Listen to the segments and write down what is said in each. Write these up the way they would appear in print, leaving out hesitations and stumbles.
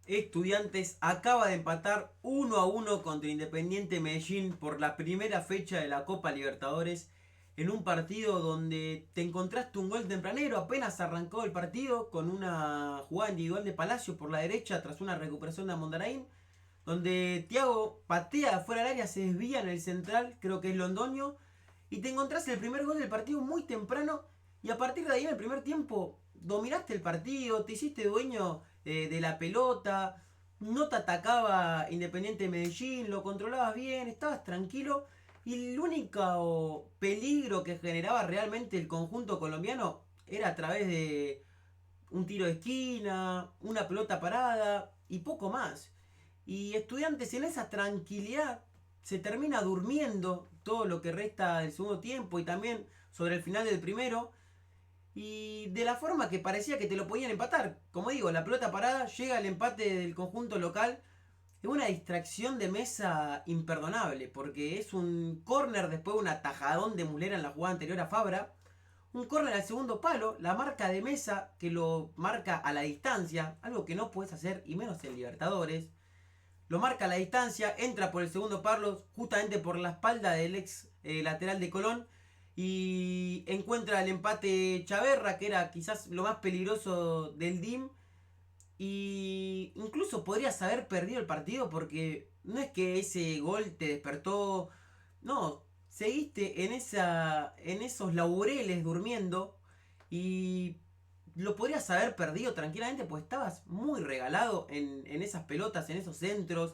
Estudiantes acaba de empatar 1-1 contra Independiente Medellín por la primera fecha de la Copa Libertadores en un partido donde te encontraste un gol tempranero, apenas arrancó el partido con una jugada individual de Palacio por la derecha tras una recuperación de Amondaraín, donde Thiago patea fuera del área, se desvía en el central, creo que es Londoño, y te encontrás el primer gol del partido muy temprano y a partir de ahí en el primer tiempo dominaste el partido, te hiciste dueño de la pelota, no te atacaba Independiente Medellín, lo controlabas bien, estabas tranquilo y el único peligro que generaba realmente el conjunto colombiano era a través de un tiro de esquina, una pelota parada y poco más. Y Estudiantes en esa tranquilidad se termina durmiendo todo lo que resta del segundo tiempo y también sobre el final del primero. Y de la forma que parecía que te lo podían empatar. Como digo, la pelota parada, llega el empate del conjunto local. Es una distracción de Mesa imperdonable, porque es un córner después de un atajadón de Mulera en la jugada anterior a Fabra. Un córner al segundo palo, la marca de Mesa que lo marca a la distancia, algo que no puedes hacer y menos en Libertadores. Lo marca a la distancia, entra por el segundo palo, justamente por la espalda del ex lateral de Colón. Y encuentra el empate Chaverra, que era quizás lo más peligroso del DIM. Y incluso podrías haber perdido el partido porque no es que ese gol te despertó. No, seguiste en esos laureles durmiendo y lo podrías haber perdido tranquilamente, pues estabas muy regalado en esas pelotas, en esos centros.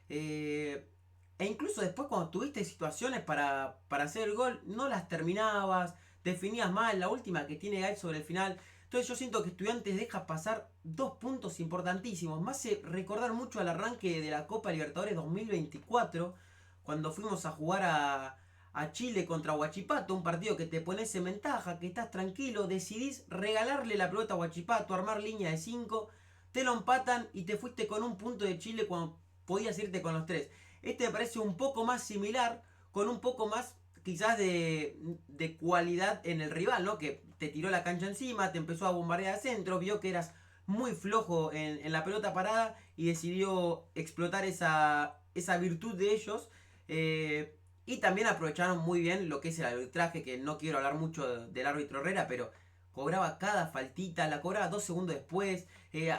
eh, e incluso después cuando tuviste situaciones para hacer el gol, no las terminabas, definías mal, la última que tiene Gael sobre el final. Entonces yo siento que Estudiantes deja pasar dos puntos importantísimos. Me hace recordar mucho al arranque de la Copa Libertadores 2024, cuando fuimos a jugar a Chile contra Huachipato, un partido que te pones en ventaja, que estás tranquilo, decidís regalarle la pelota a Huachipato, armar línea de 5, te lo empatan y te fuiste con un punto de Chile cuando podías irte con los tres. Este me parece un poco más similar, con un poco más quizás de cualidad en el rival, ¿no? Que te tiró la cancha encima, te empezó a bombardear a centro, vio que eras muy flojo en la pelota parada y decidió explotar esa virtud de ellos. Y también aprovecharon muy bien lo que es el arbitraje, que no quiero hablar mucho del árbitro Herrera, pero cobraba cada faltita, la cobraba 2 segundos después,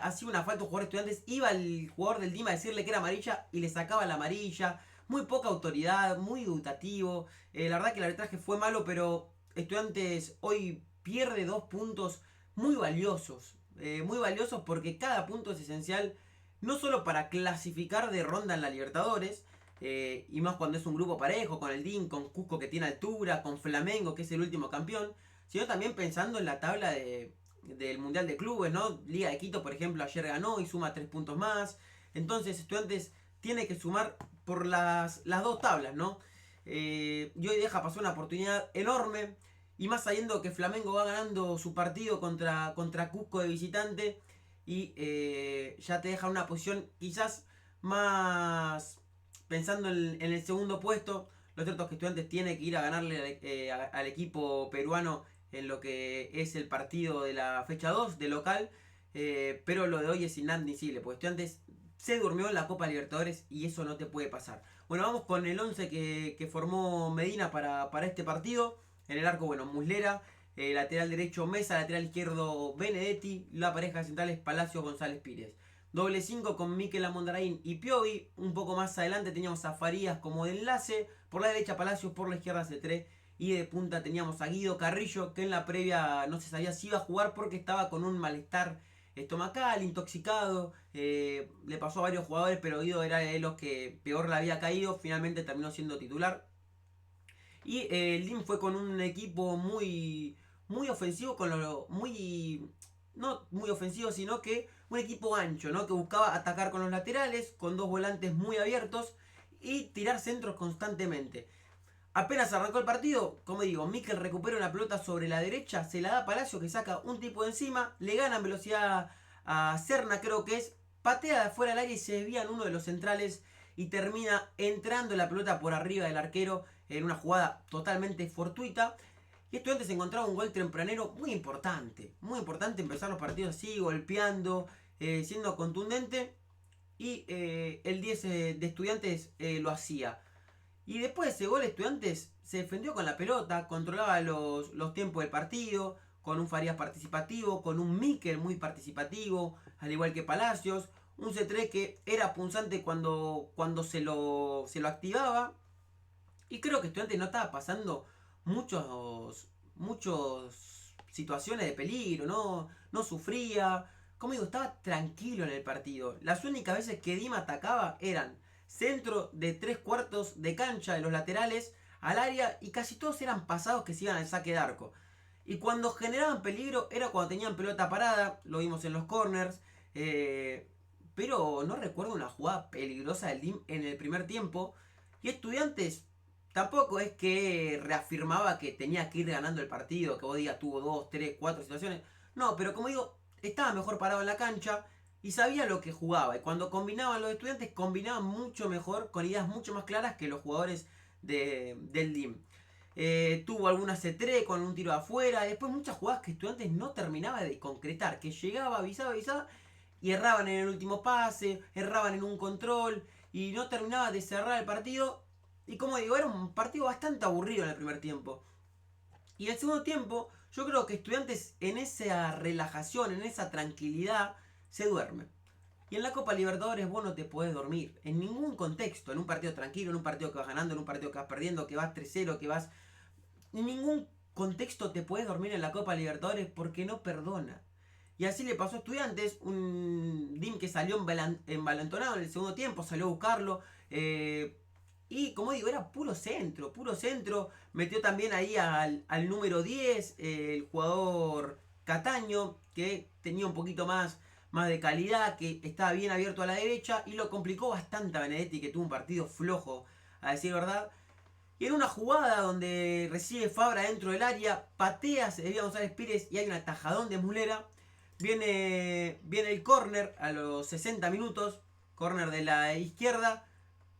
hacía una falta un jugador de Estudiantes, iba el jugador del Dima a decirle que era amarilla y le sacaba la amarilla, muy poca autoridad, muy dubitativo, la verdad que el arbitraje fue malo, pero Estudiantes hoy pierde 2 puntos muy valiosos porque cada punto es esencial, no solo para clasificar de ronda en la Libertadores, y más cuando es un grupo parejo, con el DIN, con Cusco que tiene altura, con Flamengo que es el último campeón, sino también pensando en la tabla del Mundial de Clubes, ¿no? Liga de Quito, por ejemplo, ayer ganó y suma 3 puntos más. Entonces, Estudiantes tiene que sumar por las dos tablas, ¿no? Y hoy deja pasar una oportunidad enorme. Y más sabiendo que Flamengo va ganando su partido contra Cusco de visitante. Y ya te deja una posición quizás más pensando en el segundo puesto. Lo cierto es que Estudiantes tiene que ir a ganarle al equipo peruano en lo que es el partido de la fecha 2 de local. Pero lo de hoy es inadmisible, porque Estudiantes se durmió en la Copa Libertadores y eso no te puede pasar. Bueno, vamos con el 11 que formó Medina para este partido. En el arco, bueno, Muslera, lateral derecho Mesa, lateral izquierdo Benedetti, la pareja central es Palacio González Pires. Doble 5 con Mikel Amondaraín y Piovi. Un poco más adelante teníamos a Farías como de enlace. Por la derecha Palacios, por la izquierda C3. Y de punta teníamos a Guido Carrillo, que en la previa no se sabía si iba a jugar porque estaba con un malestar estomacal, intoxicado. Le pasó a varios jugadores, pero Guido era de los que peor le había caído. Finalmente terminó siendo titular. Y el DIM fue con un equipo muy ofensivo, muy no muy ofensivo, sino que un equipo ancho, ¿no? Que buscaba atacar con los laterales, con dos volantes muy abiertos y tirar centros constantemente. Apenas arrancó el partido, como digo, Mikel recupera una pelota sobre la derecha, se la da a Palacio que saca un tipo de encima, le gana en velocidad a Serna, creo que es, patea de afuera del área y se desvía en uno de los centrales y termina entrando la pelota por arriba del arquero en una jugada totalmente fortuita. Y Estudiantes encontraba un gol tempranero muy importante empezar los partidos así, golpeando, siendo contundente. y el 10 de Estudiantes lo hacía. Y después de ese gol, Estudiantes se defendió con la pelota, controlaba los tiempos del partido, con un Farías participativo, con un Mikel muy participativo, al igual que Palacios. Un C3 que era punzante cuando se lo activaba. Y creo que Estudiantes no estaba pasando muchos situaciones de peligro, no sufría. Como digo, estaba tranquilo en el partido. Las únicas veces que Dima atacaba eran centro de 3/4 de cancha de los laterales al área y casi todos eran pasados que se iban al saque de arco. Y cuando generaban peligro era cuando tenían pelota parada, lo vimos en los corners, pero no recuerdo una jugada peligrosa del DIM en el primer tiempo. Y Estudiantes tampoco es que reafirmaba que tenía que ir ganando el partido, que vos digas tuvo 2, 3, 4 situaciones. No, pero como digo, estaba mejor parado en la cancha y sabía lo que jugaba. Y cuando combinaban los Estudiantes, combinaban mucho mejor, con ideas mucho más claras que los jugadores del DIM. Tuvo alguna C3 con un tiro de afuera. Después muchas jugadas que Estudiantes no terminaba de concretar. Que llegaba, avisaba y erraban en el último pase, erraban en un control y no terminaba de cerrar el partido. Y como digo, era un partido bastante aburrido en el primer tiempo. Y en el segundo tiempo, yo creo que Estudiantes en esa relajación, en esa tranquilidad, se duerme. Y en la Copa Libertadores vos no te podés dormir. En ningún contexto. En un partido tranquilo, en un partido que vas ganando, en un partido que vas perdiendo, que vas 3-0, que vas... En ningún contexto te podés dormir en la Copa Libertadores porque no perdona. Y así le pasó a Estudiantes, un DIM que salió envalentonado en el segundo tiempo, salió a buscarlo. Y como digo, era puro centro, puro centro. Metió también ahí al número 10, el jugador Cataño, que tenía un poquito más de calidad, que estaba bien abierto a la derecha y lo complicó bastante a Benedetti, que tuvo un partido flojo, a decir verdad. Y en una jugada donde recibe Fabra dentro del área, patea, se desvía González Pires y hay un atajadón de Mulera. Viene el córner a los 60 minutos, córner de la izquierda.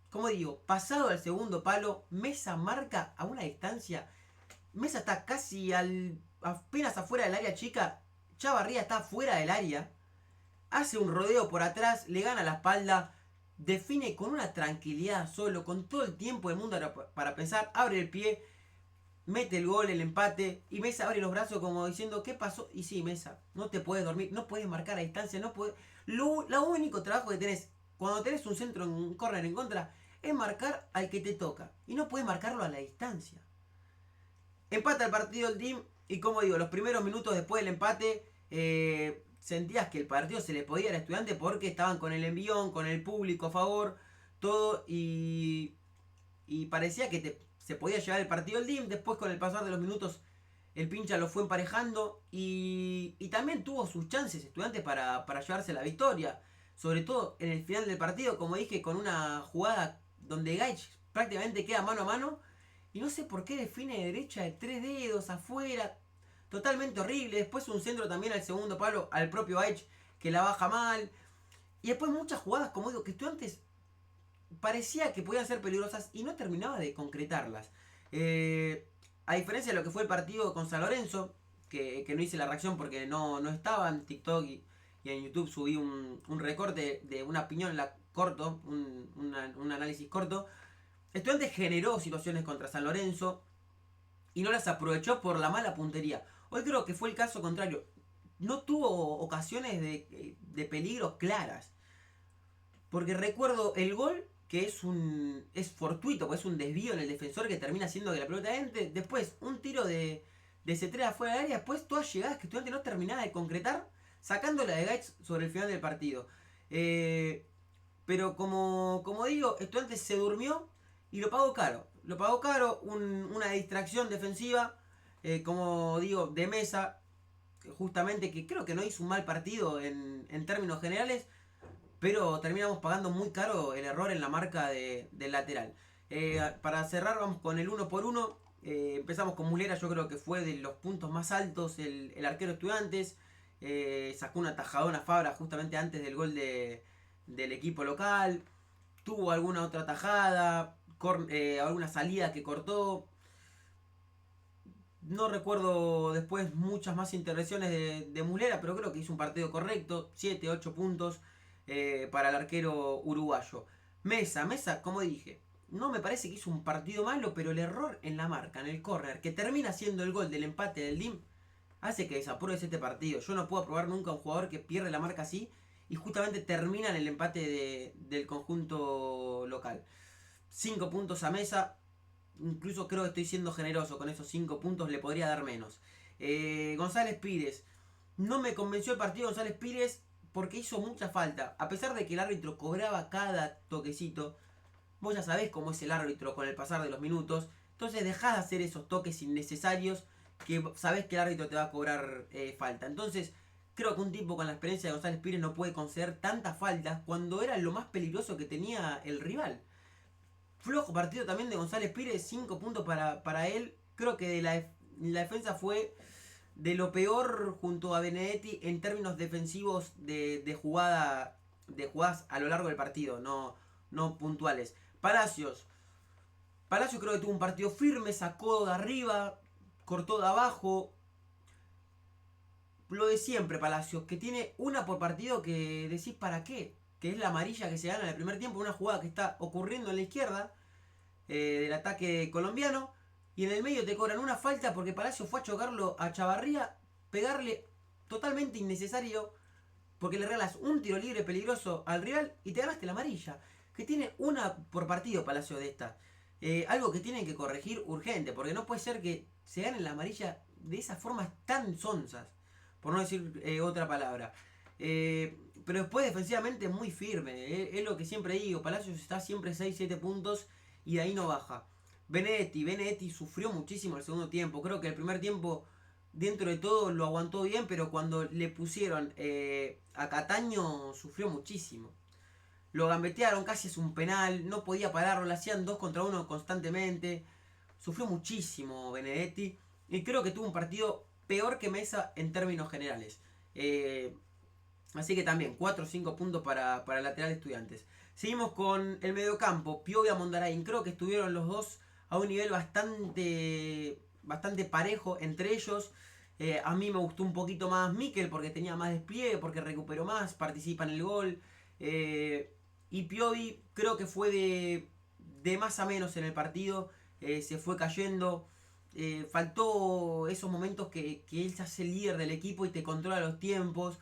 Como digo, pasado el segundo palo, Mesa marca a una distancia. Mesa está casi apenas afuera del área chica. Chavarría está fuera del área. Hace un rodeo por atrás, le gana la espalda. Define con una tranquilidad solo, con todo el tiempo del mundo para pensar. Abre el pie, mete el gol, el empate. Y Mesa abre los brazos como diciendo, ¿qué pasó? Y sí, Mesa, no te puedes dormir, no puedes marcar a distancia, no puedes... Lo único trabajo que tenés cuando tenés un centro en un córner en contra es marcar al que te toca. Y no puedes marcarlo a la distancia. Empata el partido el team. Y como digo, los primeros minutos después del empate, sentías que el partido se le podía al Estudiante porque estaban con el envión, con el público a favor, todo. Y parecía que se podía llevar el partido el DIM. Después, con el pasar de los minutos, el pincha lo fue emparejando. Y también tuvo sus chances Estudiantes para llevarse la victoria. Sobre todo en el final del partido, como dije, con una jugada donde Gaich prácticamente queda mano a mano. Y no sé por qué define de derecha de 3 dedos afuera. Totalmente horrible. Después un centro también al segundo palo al propio Gaich que la baja mal. Y después muchas jugadas, como digo, que Estudiantes parecía que podían ser peligrosas y no terminaba de concretarlas. A diferencia de lo que fue el partido con San Lorenzo, que no hice la reacción porque no estaba en TikTok y en YouTube subí un recorte de una opinión corto, un análisis corto. Estudiantes generó situaciones contra San Lorenzo y no las aprovechó por la mala puntería. Hoy creo que fue el caso contrario. No tuvo ocasiones de peligro claras. Porque recuerdo el gol, que es fortuito, porque es un desvío en el defensor que termina haciendo que la pelota entre. Después, un tiro de C3 afuera del área. Después, todas llegadas que Estudiante no terminaba de concretar, sacándola de Gaitz sobre el final del partido. Pero como digo, Estudiantes se durmió y lo pagó caro. Lo pagó caro, una distracción defensiva, como digo, de Mesa, justamente que creo que no hizo un mal partido en términos generales, pero terminamos pagando muy caro el error en la marca del lateral. Para cerrar, vamos con el uno por uno. Empezamos con Mulera, yo creo que fue de los puntos más altos el arquero Estudiantes. Sacó una tajadona Fabra justamente antes del gol del equipo local. Tuvo alguna otra tajada, alguna salida que cortó. No recuerdo después muchas más intervenciones de Mulera, pero creo que hizo un partido correcto. 7, 8 puntos. para el arquero uruguayo. Mesa, como dije, no me parece que hizo un partido malo, pero el error en la marca, en el córner, que termina siendo el gol del empate del DIM, hace que desapruebes este partido. Yo no puedo aprobar nunca a un jugador que pierde la marca así y justamente termina en el empate del conjunto local. 5 puntos a Mesa, incluso creo que estoy siendo generoso con esos 5 puntos, le podría dar menos. González Pires, no me convenció el partido González Pires porque hizo mucha falta. A pesar de que el árbitro cobraba cada toquecito, vos ya sabés cómo es el árbitro con el pasar de los minutos. Entonces dejás de hacer esos toques innecesarios que sabés que el árbitro te va a cobrar falta. Entonces creo que un tipo con la experiencia de González Pires no puede conceder tantas faltas cuando era lo más peligroso que tenía el rival. Flojo partido también de González Pires, 5 puntos para él. Creo que la defensa fue de lo peor junto a Benedetti en términos defensivos de jugadas a lo largo del partido, no puntuales. Palacios creo que tuvo un partido firme, sacó de arriba, cortó de abajo. Lo de siempre, Palacios, que tiene una por partido que decís para qué. Que es la amarilla que se gana en el primer tiempo, una jugada que está ocurriendo en la izquierda del ataque colombiano. Y en el medio te cobran una falta porque Palacio fue a chocarlo a Chavarría, pegarle totalmente innecesario, porque le regalas un tiro libre peligroso al rival y te ganaste la amarilla. Que tiene una por partido Palacio de esta. Algo que tienen que corregir urgente, porque no puede ser que se ganen la amarilla de esas formas tan sonzas, por no decir otra palabra. Pero después defensivamente muy firme, es lo que siempre digo, Palacios está siempre 6-7 puntos y de ahí no baja. Benedetti sufrió muchísimo el segundo tiempo, creo que el primer tiempo dentro de todo lo aguantó bien, pero cuando le pusieron a Cataño sufrió muchísimo. Lo gambetearon, casi es un penal, no podía pararlo, le hacían 2 contra 1 constantemente. Sufrió muchísimo Benedetti y creo que tuvo un partido peor que Mesa en términos generales. Así que también 4 o 5 puntos para el lateral de Estudiantes. Seguimos con el mediocampo, Piovi a Mondarain. Creo que estuvieron los dos a un nivel bastante parejo entre ellos. A mí me gustó un poquito más Mikel porque tenía más despliegue, porque recuperó más, participa en el gol. Y Piovi creo que fue de más a menos en el partido. Se fue cayendo. Faltó esos momentos que él se hace líder del equipo y te controla los tiempos.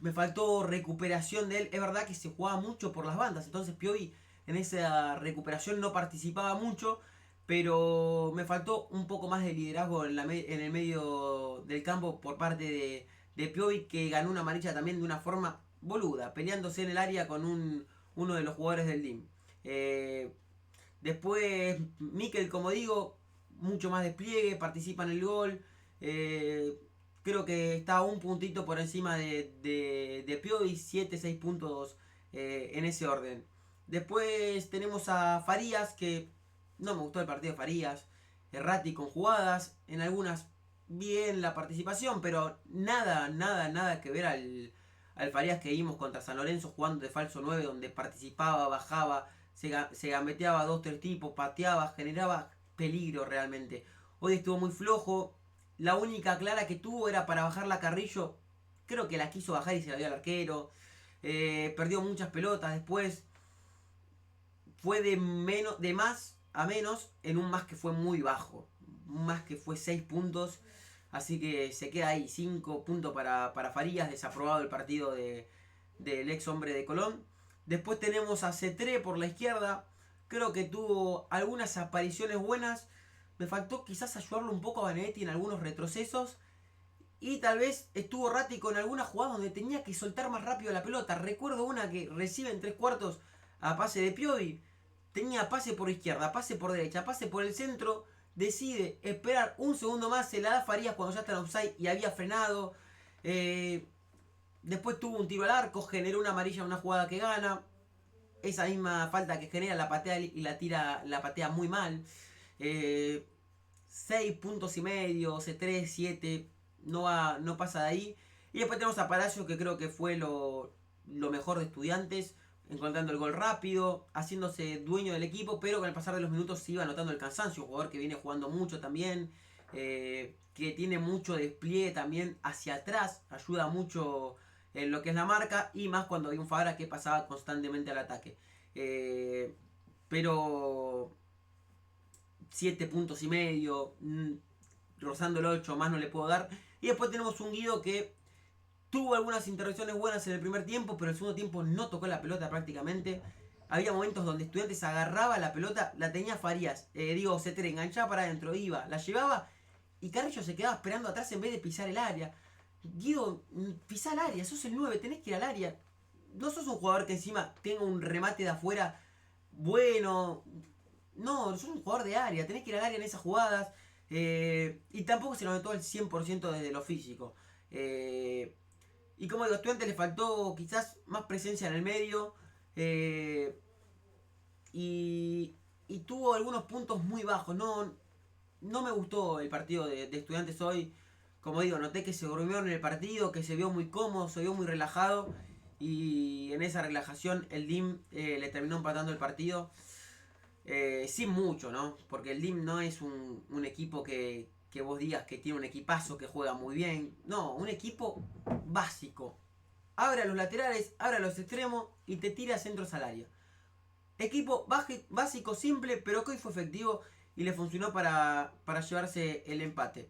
Me faltó recuperación de él. Es verdad que se jugaba mucho por las bandas. Entonces Piovi en esa recuperación no participaba mucho. Pero me faltó un poco más de liderazgo en el medio del campo por parte de Piovi, que ganó una amarilla también de una forma boluda, peleándose en el área con uno de los jugadores del DIM. Después Mikel, como digo, mucho más despliegue, participa en el gol. Creo que está un puntito por encima de Piovi, 7-6 puntos en ese orden. Después tenemos a Farías, que no me gustó el partido de Farías. Errático en jugadas, en algunas bien la participación, pero nada que ver al Farías que vimos contra San Lorenzo jugando de falso 9, donde participaba, bajaba, se gambeteaba 2-3 tipos, pateaba, generaba peligro realmente. Hoy estuvo muy flojo. La única clara que tuvo era para bajarla a Carrillo. Creo que la quiso bajar y se la dio al arquero. Perdió muchas pelotas después. Fue de más a menos en un más que fue muy bajo. Un más que fue 6 puntos. Así que se queda ahí, 5 puntos para Farías, desaprobado el partido del ex hombre de Colón. Después tenemos a Cetré por la izquierda. Creo que tuvo algunas apariciones buenas. Me faltó quizás ayudarlo un poco a Benedetti en algunos retrocesos. Y tal vez estuvo errático en alguna jugada donde tenía que soltar más rápido la pelota. Recuerdo una que recibe en 3/4 a pase de Piovi. Tenía pase por izquierda, pase por derecha, pase por el centro. Decide esperar un segundo más, se la da Farías cuando ya está en offside y había frenado. Después tuvo un tiro al arco, generó una amarilla en una jugada que gana. Esa misma falta que genera la patea y la patea muy mal. 6 puntos y medio, C3, 7, no pasa de ahí. Y después tenemos a Palacio, que creo que fue lo mejor de Estudiantes, encontrando el gol rápido, haciéndose dueño del equipo, pero con el pasar de los minutos se iba notando el cansancio. Un jugador que viene jugando mucho también, que tiene mucho despliegue también hacia atrás, ayuda mucho en lo que es la marca, y más cuando había un Fabra que pasaba constantemente al ataque. Pero 7 puntos y medio, rozando el 8, más no le puedo dar. Y después tenemos un Guido que tuvo algunas intervenciones buenas en el primer tiempo, pero en el segundo tiempo no tocó la pelota prácticamente. Había momentos donde Estudiantes agarraba la pelota, la tenía Farías, Cetere, enganchaba para adentro, iba, la llevaba y Carrillo se quedaba esperando atrás en vez de pisar el área. Guido, pisá el área, sos el 9, tenés que ir al área. No sos un jugador que encima tenga un remate de afuera bueno. No, sos un jugador de área, tenés que ir al área en esas jugadas. Y tampoco se lo notó al 100% desde lo físico. Y como digo, a Estudiantes le faltó quizás más presencia en el medio. Eh, y, y tuvo algunos puntos muy bajos. No me gustó el partido de Estudiantes hoy. Como digo, noté que se durmieron en el partido, que se vio muy cómodo, se vio muy relajado. Y en esa relajación el DIM le terminó empatando el partido. Sin mucho, ¿no? Porque el DIM no es un equipo que vos digas que tiene un equipazo, que juega muy bien. No, un equipo básico. Abre a los laterales, abre a los extremos y te tira centros al área. Equipo básico, simple, pero que hoy fue efectivo y le funcionó para llevarse el empate.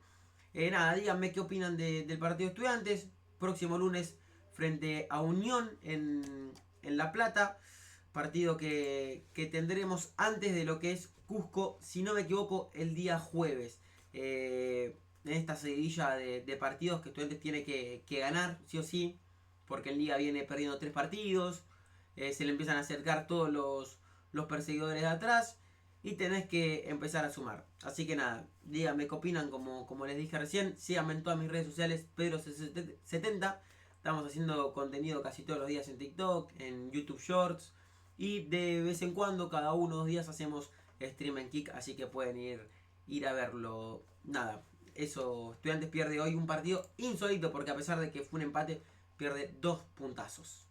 Nada, díganme qué opinan del partido de Estudiantes. Próximo lunes frente a Unión en La Plata. Partido que tendremos antes de lo que es Cusco, si no me equivoco, el día jueves. En esta seguidilla de partidos que Estudiantes tiene que ganar, sí o sí, porque el Liga viene perdiendo 3 partidos. Se le empiezan a acercar todos los perseguidores de atrás y tenés que empezar a sumar. Así que nada, díganme qué opinan, como les dije recién. Síganme en todas mis redes sociales, Pedro70. Estamos haciendo contenido casi todos los días en TikTok, en YouTube Shorts. Y de vez en cuando, cada 1 o 2 días, hacemos stream en Kick. Así que pueden ir a verlo. Nada, eso. Estudiantes pierde hoy un partido insólito porque a pesar de que fue un empate, pierde 2 puntazos.